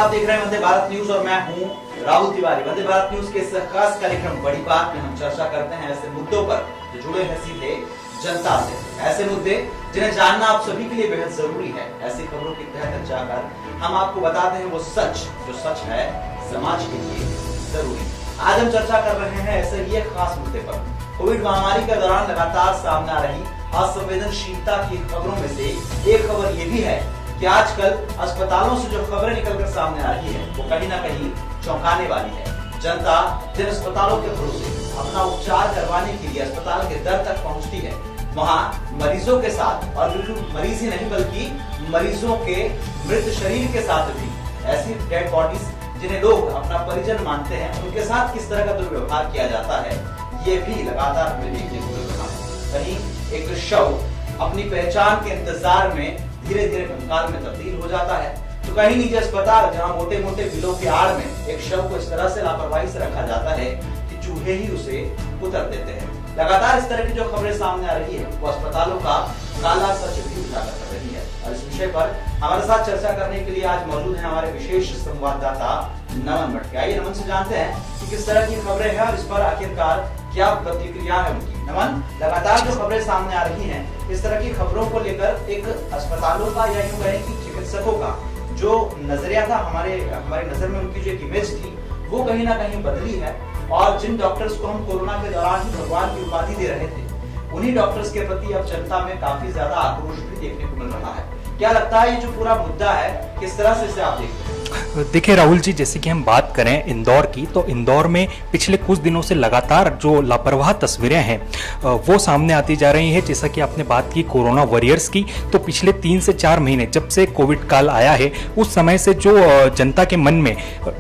आप देख रहे हैं वंदे भारत न्यूज और मैं हूं राहुल तिवारी। वंदे भारत न्यूज के इस खास कार्यक्रम बड़ी बात में हम चर्चा करते हैं ऐसे मुद्दों पर जो जुड़े हैं सीधे जनता से, ऐसे मुद्दे जिन्हें जानना आप सभी के लिए बेहद जरूरी है। ऐसी खबरों की तह तक जाकर हम आपको बताते हैं वो सच जो सच है समाज के लिए जरूरी। आज हम चर्चा कर रहे हैं ऐसे ही एक खास मुद्दे पर। कोविड महामारी के दौरान लगातार सामने आ रही असंवेदनशीलता की खबरों में से एक खबर ये भी है कि आजकल अस्पतालों से जो खबरें निकलकर सामने आ रही है वो कहीं ना कहीं चौंकाने वाली है। जनता जिन अस्पतालों के भरोसे अपना उपचार करवाने के लिए अस्पताल के दर तक पहुंचती है, वहां मरीजों के साथ, और बिल्कुल मरीज ही नहीं बल्कि मरीजों के मृत शरीर के साथ भी ऐसी डेड बॉडीज जिन्हें लोग अपना परिजन मानते हैं, उनके साथ किस तरह का दुर्व्यवहार किया जाता है, ये भी लगातार हमें देखने को मिल रहा है। कहीं एक शव अपनी पहचान के इंतजार में धीरे धीरे कंकाल में तब्दील हो जाता है, तो कहीं निजी अस्पताल जहां मोटे मोटे बिलों के आड़ में एक शव को इस तरह से लापरवाही से रखा जाता है कि चूहे ही उसे उतर देते हैं। लगातार इस तरह की जो खबरें सामने आ रही है वो अस्पतालों का काला सच भी उजागर कर रही है। और इस विषय पर हमारे साथ चर्चा करने के लिए आज मौजूद हैं हमारे विशेष संवाददाता नमन मटके। आइए नमन से जानते हैं कि किस तरह की खबरें हैं और इस पर आखिरकार क्या प्रतिक्रिया है उनकी। नमन, लगातार जो खबरें सामने आ रही हैं, इस तरह की खबरों को लेकर एक अस्पतालों का या यूं कहें कि चिकित्सकों का जो नजरिया था, हमारी नजर में उनकी जो एक इमेज थी वो कहीं ना कहीं बदली है। और जिन डॉक्टर्स को हम कोरोना के दौरान ही भगवान की उपाधि दे रहे थे, उन्हीं डॉक्टर्स के प्रति अब जनता में काफी ज्यादा आक्रोश भी देखने को मिल रहा है। क्या लगता है ये जो पूरा मुद्दा है किस तरह से इसे आप देखते हैं? देखिए राहुल जी, जैसे कि हम बात करें इंदौर की, तो इंदौर में पिछले कुछ दिनों से लगातार जो लापरवाह तस्वीरें हैं वो सामने आती जा रही है। जैसा कि आपने बात की कोरोना वॉरियर्स की, तो पिछले 3 से 4 महीने जब से कोविड काल आया है, उस समय से जो जनता के मन में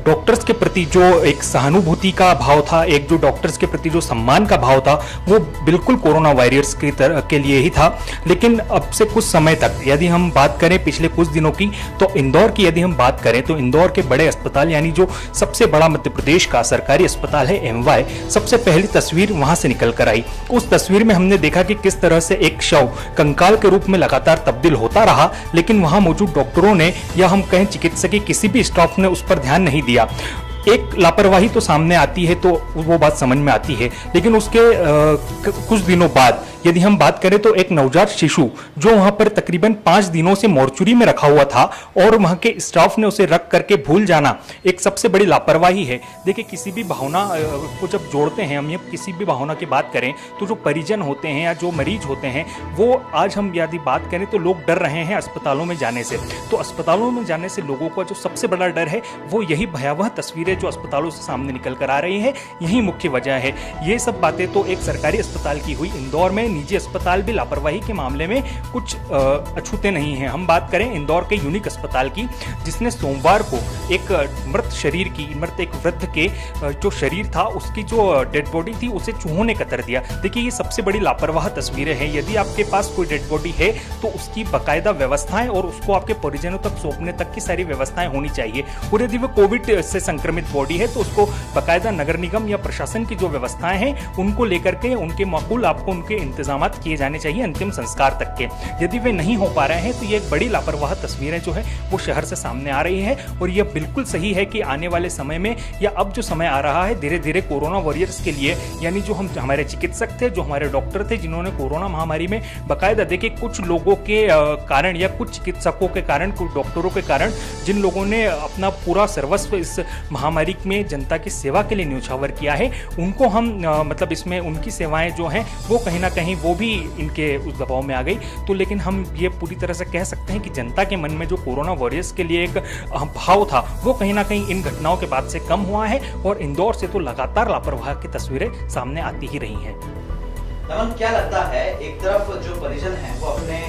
डॉक्टर्स के प्रति जो एक सहानुभूति का भाव था, एक जो डॉक्टर्स के प्रति जो सम्मान का भाव था, वो बिल्कुल कोरोना वॉरियर्स की तरह के लिए ही था। लेकिन अब से कुछ समय तक यदि हम बात करें पिछले कुछ दिनों की, तो इंदौर की यदि हम बात करें तो इंदौर के बड़े अस्पताल यानी जो सबसे बड़ा मध्य प्रदेश का सरकारी अस्पताल है एमवाय, सबसे पहली तस्वीर वहां से निकल कर आई। उस तस्वीर में हमने देखा कि किस तरह से एक शव कंकाल के रूप में लगातार तब्दील होता रहा, लेकिन वहां मौजूद डॉक्टरों ने या हम कहें चिकित्सकीय किसी भी स्टाफ ने उस पर ध्यान नहीं दिया। एक लापरवाही तो सामने आती है तो वो बात समझ में आती है, लेकिन उसके कुछ दिनों बाद यदि हम बात करें तो एक नवजात शिशु जो वहां पर तकरीबन 5 दिनों से मोर्चुरी में रखा हुआ था और वहां के स्टाफ ने उसे रख करके भूल जाना एक सबसे बड़ी लापरवाही है। देखिए, किसी भी भावना को जब जोड़ते हैं हम, ये किसी भी भावना की बात करें तो जो परिजन होते हैं या जो मरीज होते हैं, वो आज हम यदि बात करें तो लोग डर रहे हैं अस्पतालों में जाने से। तो अस्पतालों में जाने से लोगों का जो सबसे बड़ा डर है वो यही भयावह तस्वीरें जो अस्पतालों से सामने निकल कर आ रही है, यही मुख्य वजह है। ये सब बातें तो एक सरकारी अस्पताल की हुई। इंदौर में निजी अस्पताल भी लापरवाही के मामले में कुछ अछूते नहीं हैं। हम बात करें इंदौर के यूनिक अस्पताल की, जिसने सोमवार को एक मृत एक वृद्ध के जो शरीर था, उसकी जो डेड बॉडी थी उसे चूहों ने कतर दिया। देखिए, ये सबसे बड़ी लापरवाह तस्वीरें हैं। यदि आपके पास कोई डेड बॉडी है तो उसकी बाकायदा व्यवस्थाएं और उसको आपके परिजनों तक सौंपने तक की सारी व्यवस्थाएं होनी चाहिए। और यदि वो कोविड से संक्रमित बॉडी है तो उसको बाकायदा नगर निगम या प्रशासन की जो व्यवस्थाएं हैं उनको लेकर के उनके माकूल आपको उनके इंतजाम किए जाने चाहिए अंतिम संस्कार तक के। यदि वे नहीं हो पा रहे हैं तो ये एक बड़ी लापरवाह तस्वीरें जो है वो शहर से सामने आ रही है। और यह बिल्कुल सही है कि आने वाले समय में या अब जो समय आ रहा है, धीरे धीरे कोरोना वॉरियर्स के लिए, यानी जो हमारे चिकित्सक थे, जो हमारे डॉक्टर थे, जिन्होंने कोरोना महामारी में बाकायदा देखिए कुछ लोगों के कारण या कुछ चिकित्सकों के कारण, कुछ डॉक्टरों के कारण, जिन लोगों ने अपना पूरा सर्वस्व इस महामारी में जनता की सेवा के लिए न्योछावर किया है, उनको हम मतलब इसमें उनकी सेवाएं जो हैं वो कहीं ना कहीं वो भी इनके उस दबाव में आ गई। तो लेकिन हम ये पूरी तरह से कह सकते हैं कि जनता के मन में जो कोरोना वॉरियर्स के लिए एक भाव था वो कहीं ना कहीं इन घटनाओं के बाद से कम हुआ है। और इंदौर से तो लगातार लापरवाही की तस्वीरें सामने आती ही रही हैं। नमन, क्या लगता है, एक तरफ जो परिजन हैं वो अपने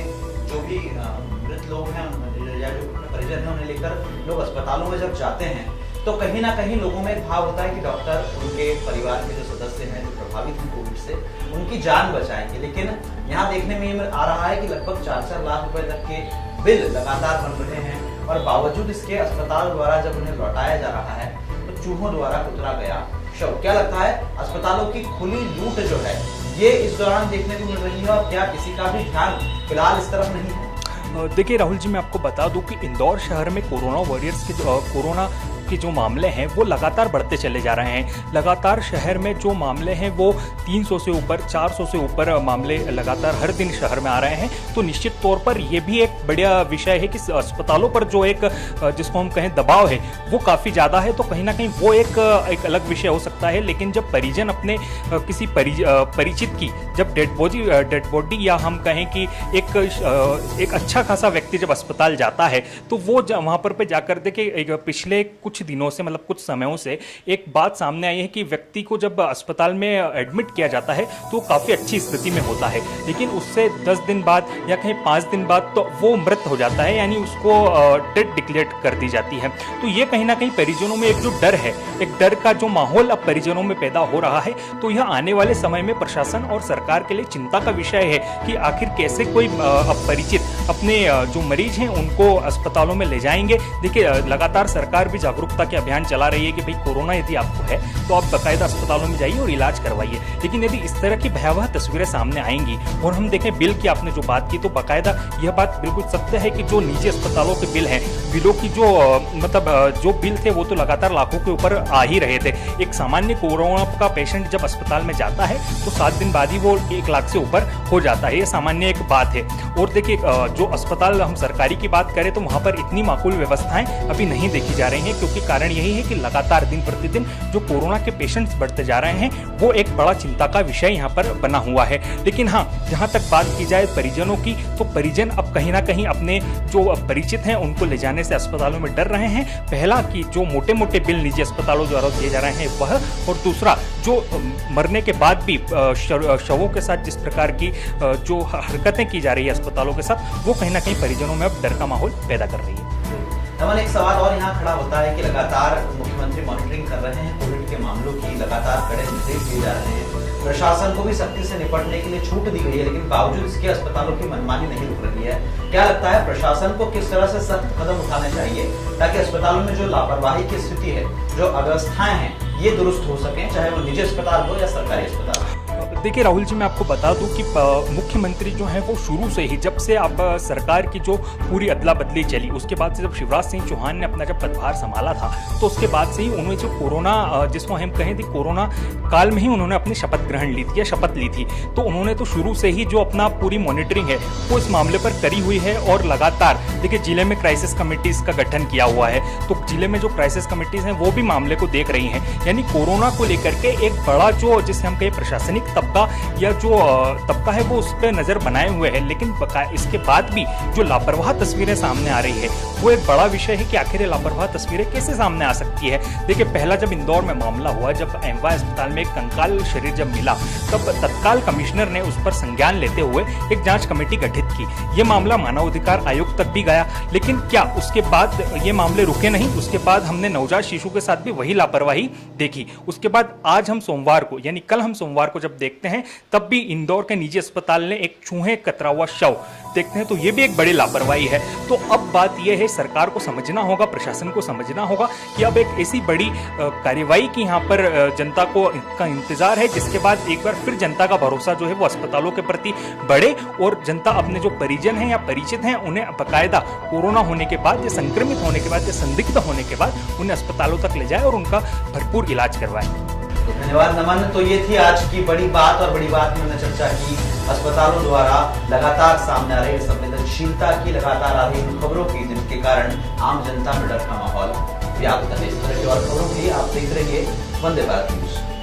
जो भी मृत लोग हैं या जो परिजन हैं उन्हें लेकर लोग अस्पतालों में जब जाते हैं तो कहीं ना कहीं लोगों में एक भाव होता है कि डॉक्टर उनके परिवार के जो सदस्य हैं जो प्रभावित हैं कोविड से, उनकी जान बचाएंगे। लेकिन यहाँ देखने में आ रहा है कि लगभग 4-4 लाख रुपए तक के बिल लगातार बन रहे हैं और बावजूद इसके अस्पताल द्वारा जब उन्हें लौटाया जा रहा है तो चूहों द्वारा कुतरा गया शव। क्या लगता है, अस्पतालों की खुली लूट जो है ये इस दौरान देखने को मिल रही है और क्या किसी का भी ध्यान फिलहाल इस तरफ नहीं है? देखिए राहुल जी, मैं आपको बता दूं कि इंदौर शहर में कोरोना वॉरियर्स के कोरोना के जो मामले हैं वो लगातार बढ़ते चले जा रहे हैं। लगातार शहर में जो मामले हैं वो 300 से ऊपर, 400 से ऊपर मामले लगातार हर दिन शहर में आ रहे हैं। तो निश्चित तौर पर ये भी एक बढ़िया विषय है कि अस्पतालों पर जो एक जिसको हम कहें दबाव है वो काफ़ी ज़्यादा है। तो कहीं ना कहीं वो एक अलग विषय हो सकता है। लेकिन जब परिजन अपने किसी परिचित की जब डेड बॉडी या हम कहें कि एक अच्छा खासा व्यक्ति जब अस्पताल जाता है तो वो वहाँ पर जाकर देखे, पिछले कुछ दिनों से मतलब कुछ समयों से एक बात सामने आई है कि व्यक्ति को जब अस्पताल में एडमिट किया जाता है तो काफ़ी अच्छी स्थिति में होता है, लेकिन उससे 10 दिन बाद या कहीं 5 दिन बाद तो वो मृत हो जाता है, यानी उसको डेड डिक्लेयर कर दी जाती है। तो ये कहीं ना कहीं परिजनों में एक जो डर है, एक डर का जो माहौल अब परिजनों में पैदा हो रहा है। तो यह आने वाले समय में प्रशासन और सरकार के लिए चिंता का विषय है कि आखिर कैसे कोई अपरिचित अपने जो मरीज हैं उनको अस्पतालों में ले जाएंगे। देखिए, लगातार सरकार भी जागरूकता के अभियान चला रही है कि भाई कोरोना यदि आपको है तो आप बाकायदा अस्पतालों में जाइए और इलाज करवाइए। लेकिन यदि इस तरह की भयावह तस्वीरें सामने आएंगी और हम देखें बिल की आपने जो बात की, तो बाकायदा यह बात बिल्कुल सत्य है कि जो निजी अस्पतालों के बिल हैं, बिलों की जो जो बिल थे वो तो लगातार लाखों के ऊपर आ ही रहे थे। एक सामान्य कोरोना का पेशेंट जब अस्पताल में जाता है तो 7 दिन बाद ही वो 1 लाख से ऊपर हो जाता है, ये सामान्य एक बात है। और देखिए, जो अस्पताल हम सरकारी की बात करें तो वहाँ पर इतनी माकूल व्यवस्थाएं अभी नहीं देखी जा रही हैं, क्योंकि कारण यही है कि लगातार दिन प्रतिदिन जो कोरोना के पेशेंट्स बढ़ते जा रहे हैं वो एक बड़ा चिंता का विषय यहाँ पर बना हुआ है। लेकिन हाँ, जहाँ तक बात की जाए परिजनों की, तो परिजन अब कहीं ना कहीं अपने जो परिचित हैं उनको ले जाने से अस्पतालों में डर रहे हैं। पहला कि जो मोटे मोटे बिल निजी अस्पतालों द्वारा दिए जा रहे हैं वह, और दूसरा जो मरने के बाद भी शवों के साथ जिस प्रकार की जो हरकतें की जा रही है अस्पतालों के साथ, वो कहीं ना कहीं परिजनों में अब डर का माहौल पैदा कर रही है। नमन, एक सवाल और यहाँ खड़ा होता है कि लगातार मुख्यमंत्री मॉनिटरिंग कर रहे हैं, कोविड के मामलों की लगातार कड़े निर्देश दिए जा रहे हैं, प्रशासन को भी सख्ती से निपटने के लिए छूट दी गई है, लेकिन बावजूद इसके अस्पतालों की मनमानी नहीं रुक रही है। क्या लगता है प्रशासन को किस तरह से सख्त कदम उठाने चाहिए ताकि अस्पतालों में जो लापरवाही की स्थिति है, जो अव्यवस्थाएं हैं, ये दुरुस्त हो सके, चाहे वो निजी अस्पताल हो या सरकारी अस्पताल हो? देखिए राहुल जी, मैं आपको बता दूं कि मुख्यमंत्री जो हैं वो शुरू से ही, जब से अब सरकार की जो पूरी अदला बदली चली, उसके बाद से जब शिवराज सिंह चौहान ने अपना जब पदभार संभाला था तो उसके बाद से ही उन्होंने जो कोरोना, जिसको हम कहें थी कोरोना काल में ही उन्होंने अपनी शपथ ग्रहण ली थी या शपथ ली थी। तो उन्होंने तो शुरू से ही जो अपना पूरी मॉनिटरिंग है वो इस मामले पर करी हुई है। और लगातार देखिए, जिले में क्राइसिस कमेटीज का गठन किया हुआ है, तो जिले में जो क्राइसिस कमेटीज हैं वो भी मामले को देख रही हैं। यानी कोरोना को लेकर के एक बड़ा जो जिसे हम कहें प्रशासनिक तबका या जो तबका है वो उस पर नजर बनाए हुए है। लेकिन इसके बाद भी जो लापरवाह तस्वीरें सामने आ रही है वो एक बड़ा विषय है कि आखिर ये लापरवाह तस्वीरें कैसे सामने आ सकती है। देखिए, पहला जब इंदौर में मामला हुआ, जब एमवाय अस्पताल में एक कंकाल शरीर जब मिला, तब तत्काल कमिश्नर ने उस पर संज्ञान लेते हुए एक जांच कमेटी गठित की। ये मामला मानवाधिकार आयोग तक भी गया, लेकिन क्या उसके बाद ये मामले रुके नहीं? उसके बाद हमने नवजात शिशु के साथ भी वही लापरवाही देखी। उसके बाद आज हम सोमवार को, यानी कल हम सोमवार को जब देखते हैं तब भी इंदौर के निजी अस्पताल ने एक चूहे कतरा हुआ शव देखते हैं, तो ये भी एक बड़ी लापरवाही है। तो अब बात यह है, सरकार को समझना होगा, प्रशासन को समझना होगा कि अब एक ऐसी बड़ी कार्यवाही की यहाँ पर जनता को का इंतजार है, जिसके बाद एक बार फिर जनता का भरोसा जो है वो अस्पतालों के प्रति बढ़े और जनता अपने जो परिजन हैं या परिचित हैं उन्हें बाकायदा कोरोना होने के बाद या संक्रमित होने के बाद या संदिग्ध होने के बाद उन्हें अस्पतालों तक ले जाए और उनका भरपूर इलाज करवाए। धन्यवाद नमन। तो ये थी आज की बड़ी बात, और बड़ी बात में हमने चर्चा की अस्पतालों द्वारा लगातार सामने आ रही संवेदनशीलता की, लगातार आ रही खबरों की, जिनके कारण आम जनता में डर का माहौल व्याप्त है। इस तरह की और खबरों के लिए आप देख रहिए वंदे भारत न्यूज।